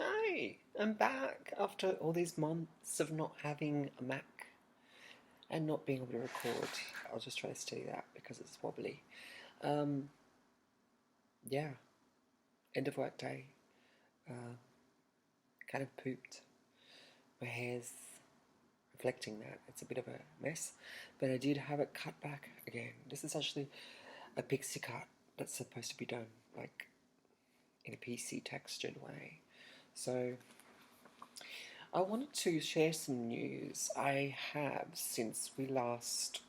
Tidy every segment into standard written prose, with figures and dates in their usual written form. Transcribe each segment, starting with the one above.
Hi, I'm back after all these months of not having a Mac and not being able to record. I'll just try to steady that because it's wobbly. Um, yeah, end of work day. Uh, kind of pooped. My hair's reflecting that. It's a bit of a mess, but I did have it cut back again. This is actually a pixie cut that's supposed to be done like in a PC textured way. So I wanted to share some news I have since we last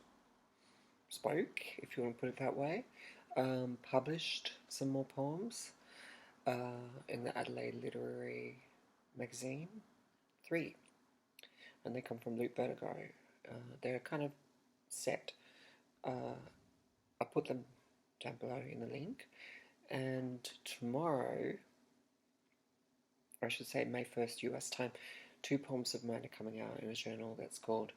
spoke, if you want to put it that way. Published some more poems in the Adelaide Literary Magazine 3, and they come from Loop Vertigo. They're kind of set. I'll put them down below in the link. And tomorrow, I should say May 1st US time, 2 poems of mine are coming out in a journal that's called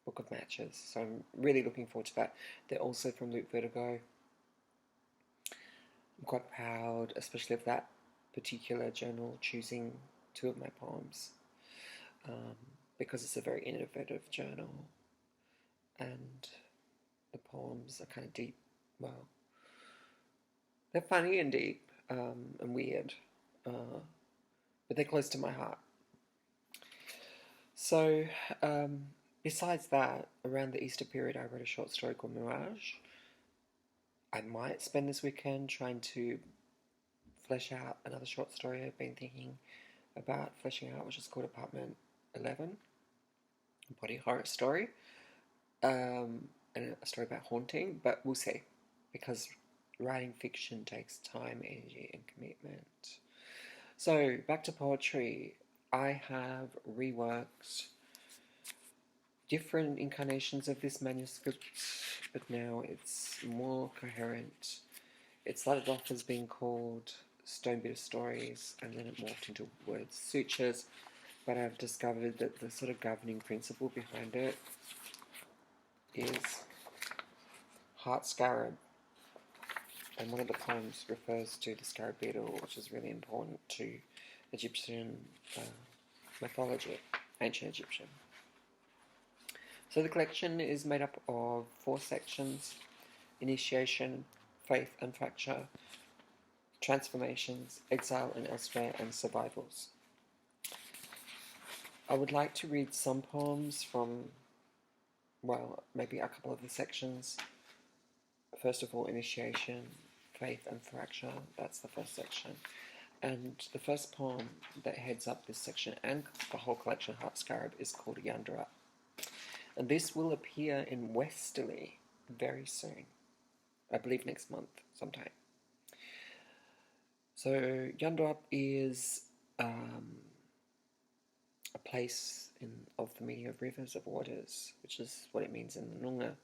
Book of Matches. So I'm really looking forward to that. They're also from Loop Vertigo. I'm quite proud, especially of that particular journal, choosing 2 of my poems um, because it's a very innovative journal and the poems are kind of deep. Well, they're funny and deep and weird, but they're close to my heart. So, besides that, around the Easter period, I wrote a short story called Mirage. I might spend this weekend trying to flesh out another short story I've been thinking about fleshing out, which is called Apartment 11, a body horror story, and a story about haunting, but we'll see, because writing fiction takes time, energy, and commitment. So, back to poetry. I have reworked different incarnations of this manuscript, but now it's more coherent. It started off as being called Stone Bitter Stories, and then it morphed into words sutures, but I've discovered that the sort of governing principle behind it is HEART SCARAB, and one of the poems refers to the scarab beetle, which is really important to Egyptian mythology, ancient Egyptian. So the collection is made up of 4 sections: initiation, faith and fracture, transformations, exile and elsewhere, and survivals. I would like to read some poems from, well, maybe a couple of the sections. First of all, initiation, faith and fracture, that's the first section. And the first poem that heads up this section and the whole collection, HEART SCARAB, is called Yandara. And this will appear in Westerly very soon. I believe next month sometime. So Yandara is a place of the meaning of rivers, of waters, which is what it means in the Noongar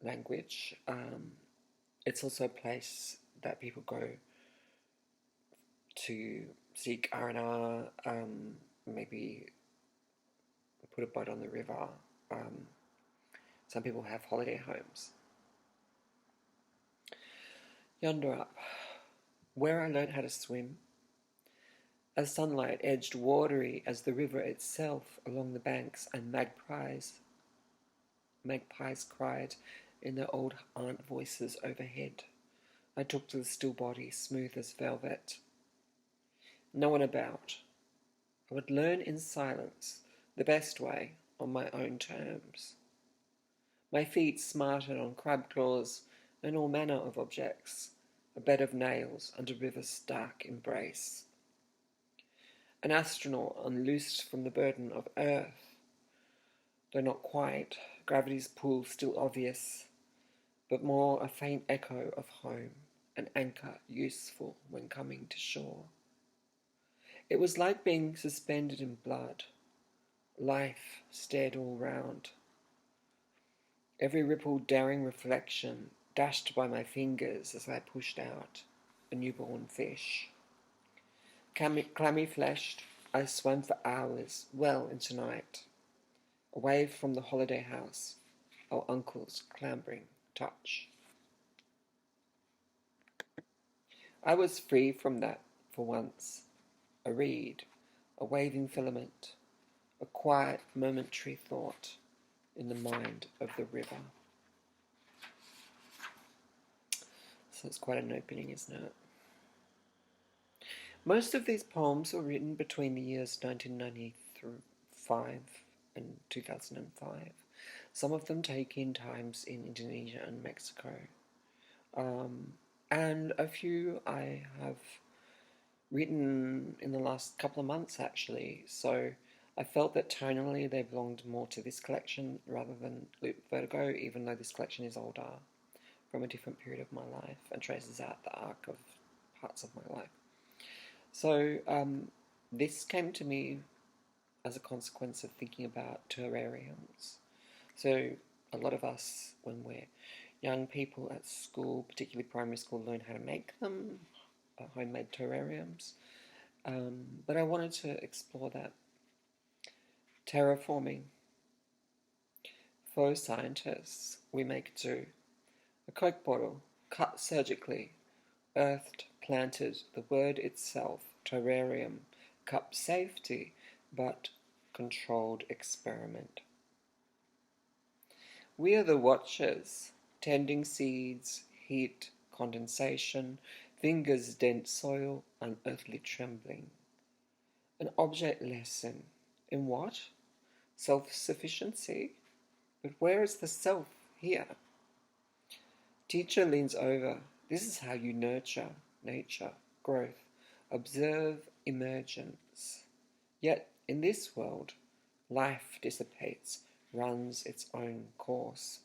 language. It's also a place that people go to seek R&R, maybe put a boat on the river. Some people have holiday homes. Yonder up, where I learned how to swim, as sunlight edged watery as the river itself along the banks, and magpies cried in their old aunt voices overhead. I took to the still body, smooth as velvet. No one about. I would learn in silence, the best way, on my own terms. My feet smarted on crab claws and all manner of objects, a bed of nails under river's dark embrace. An astronaut unloosed from the burden of earth, though not quite, gravity's pull still obvious, but more a faint echo of home, an anchor useful when coming to shore. It was like being suspended in blood. Life stared all round. Every ripple daring reflection dashed by my fingers as I pushed out a newborn fish. Clammy-fleshed, I swam for hours, well into night, away from the holiday house, our uncle's clambering touch. I was free from that for once. a reed, a waving filament, a quiet momentary thought in the mind of the river. So it's quite an opening, isn't it? Most of these poems were written between the years 1995 and 2005. Some of them take in times in Indonesia and Mexico. And a few I have written in the last couple of months, actually. So I felt that tonally they belonged more to this collection rather than Loop Vertigo, even though this collection is older, from a different period of my life and traces out the arc of parts of my life. So this came to me as a consequence of thinking about terrariums. So a lot of us, when we're young people at school, particularly primary school, learn how to make them, homemade terrariums. But I wanted to explore that. Terraforming. For scientists, we make do. A Coke bottle, cut surgically, earthed, planted, the word itself, terrarium, cup safety, but controlled experiment. We are the watchers, tending seeds, heat, condensation, fingers dent soil, unearthly trembling. An object lesson. In what? Self-sufficiency? But where is the self here? Teacher leans over. This is how you nurture nature, growth, observe emergence. Yet in this world, life dissipates, runs its own course.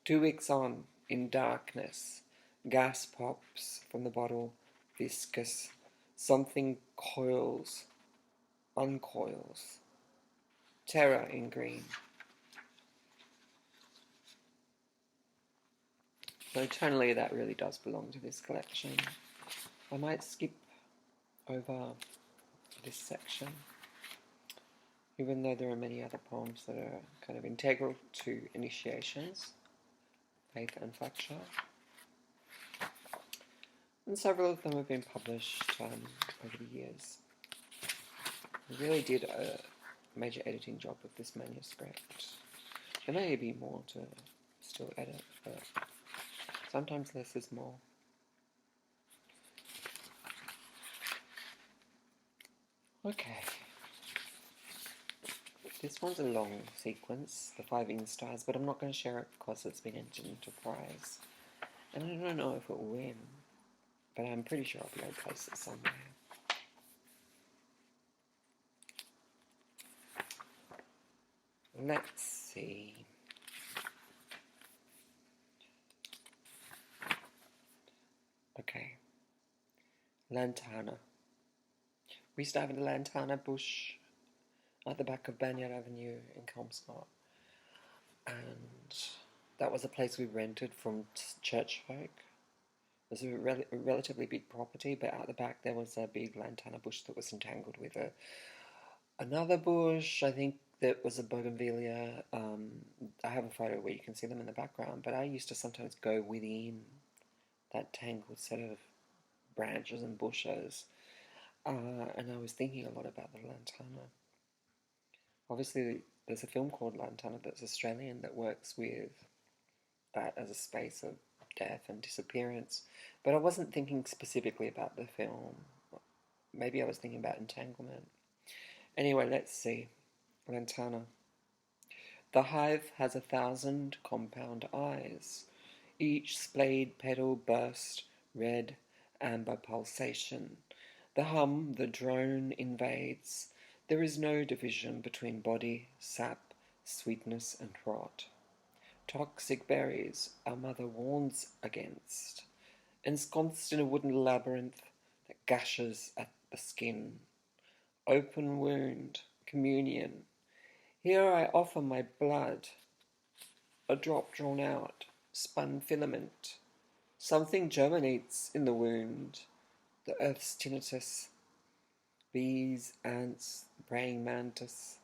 2 weeks on, in darkness, gas pops from the bottle, viscous. Something coils, uncoils. Terror in green. So tonally that really does belong to this collection. I might skip over this section, even though there are many other poems that are kind of integral to initiations, faith and fracture. And several of them have been published over the years. I really did a major editing job with this manuscript. There may be more to still edit, but sometimes less is more. Okay. This one's a long sequence, the 5 instars, but I'm not going to share it because it's been entered into prize. And I don't know if it will win, but I'm pretty sure I'll be able to place it somewhere. Let's see. Okay. Lantana. We used to have a lantana bush at the back of Banyard Avenue in Kelmscott. And that was a place we rented from church folk. It was a relatively big property, but out the back there was a big lantana bush that was entangled with another bush. I think that was a bougainvillea. I have a photo where you can see them in the background, but I used to sometimes go within that tangled set of branches and bushes. And I was thinking a lot about the lantana. Obviously, there's a film called Lantana that's Australian that works with that as a space of death and disappearance. But I wasn't thinking specifically about the film. Maybe I was thinking about entanglement. Anyway, let's see. Lantana. The hive has 1,000 compound eyes. Each splayed petal burst, red, amber pulsation. The hum, the drone invades. There is no division between body, sap, sweetness, and rot. Toxic berries our mother warns against, ensconced in a wooden labyrinth that gashes at the skin. Open wound, communion. Here I offer my blood, a drop drawn out, spun filament. Something germinates in the wound, the earth's tinnitus. Bees, ants, praying mantis,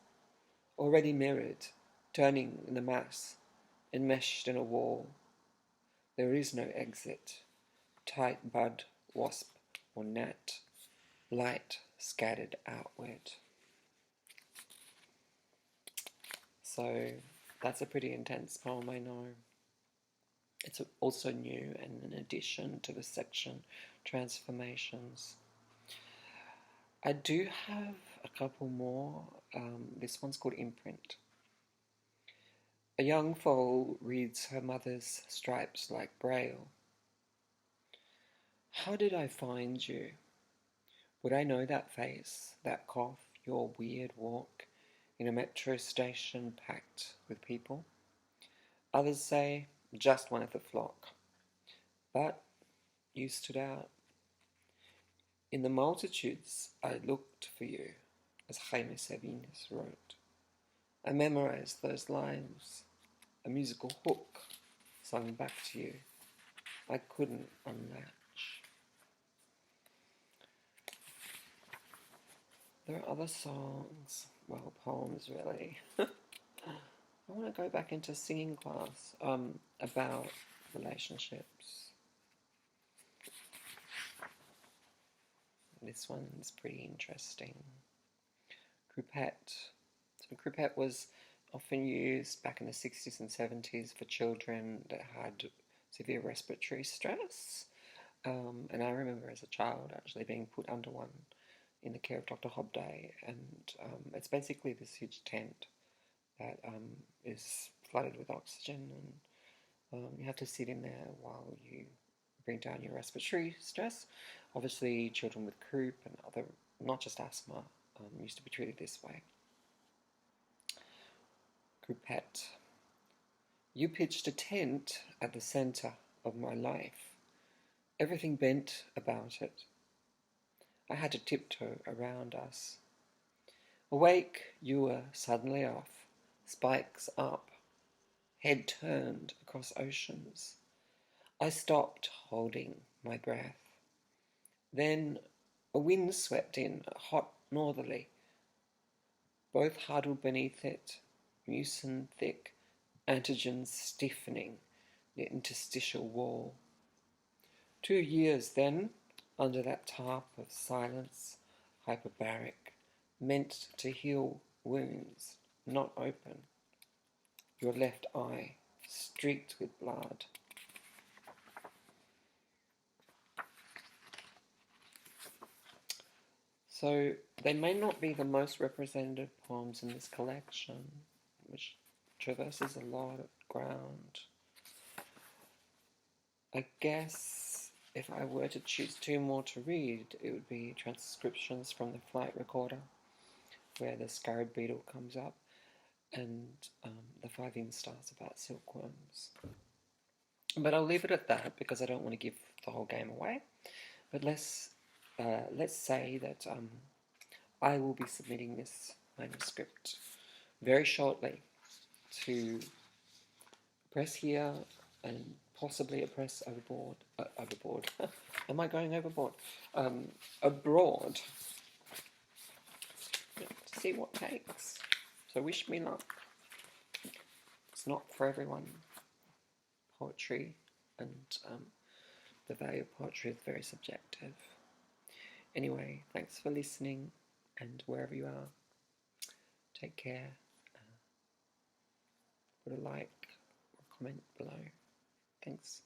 already mirrored, turning in the mass, enmeshed in a wall. There is no exit. Tight bud, wasp, or gnat. Light scattered outward. So that's a pretty intense poem, I know. It's also new and an addition to the section Transformations. I do have a couple more. This one's called Imprint. A young foal reads her mother's stripes like braille. How did I find you? Would I know that face, that cough, your weird walk in a metro station packed with people? Others say, just one of the flock. But you stood out. In the multitudes I looked for you, as Jaime Sabines wrote. I memorized those lines, a musical hook sung back to you. I couldn't unlatch. There are other songs, well, poems really. I want to go back into singing class about relationships. This one's pretty interesting. Crouppette. So crouppette was often used back in the 60s and 70s for children that had severe respiratory stress. And I remember as a child actually being put under one in the care of Dr. Hobday. And it's basically this huge tent that is flooded with oxygen, and you have to sit in there while you bring down your respiratory stress. Obviously, children with croup and other, not just asthma, used to be treated this way. Crouppette. You pitched a tent at the centre of my life. Everything bent about it. I had to tiptoe around us. Awake, you were suddenly off, spikes up, head turned across oceans. I stopped, holding my breath. Then a wind swept in, hot northerly. Both huddled beneath it, mucin thick, antigens stiffening the interstitial wall. 2 years then, under that tarp of silence, hyperbaric, meant to heal wounds not open. Your left eye streaked with blood. So they may not be the most representative poems in this collection, which traverses a lot of ground. I guess if I were to choose 2 more to read, it would be transcriptions from the flight recorder, where the scarab beetle comes up, and the 5 instars about silkworms. But I'll leave it at that because I don't want to give the whole game away. But let's say that I will be submitting this manuscript very shortly to press here and possibly a press overboard. Am I going overboard? Abroad. To see what takes. So wish me luck. It's not for everyone. Poetry and the value of poetry is very subjective. Anyway, thanks for listening, and wherever you are, take care. Put a like or comment below. Thanks.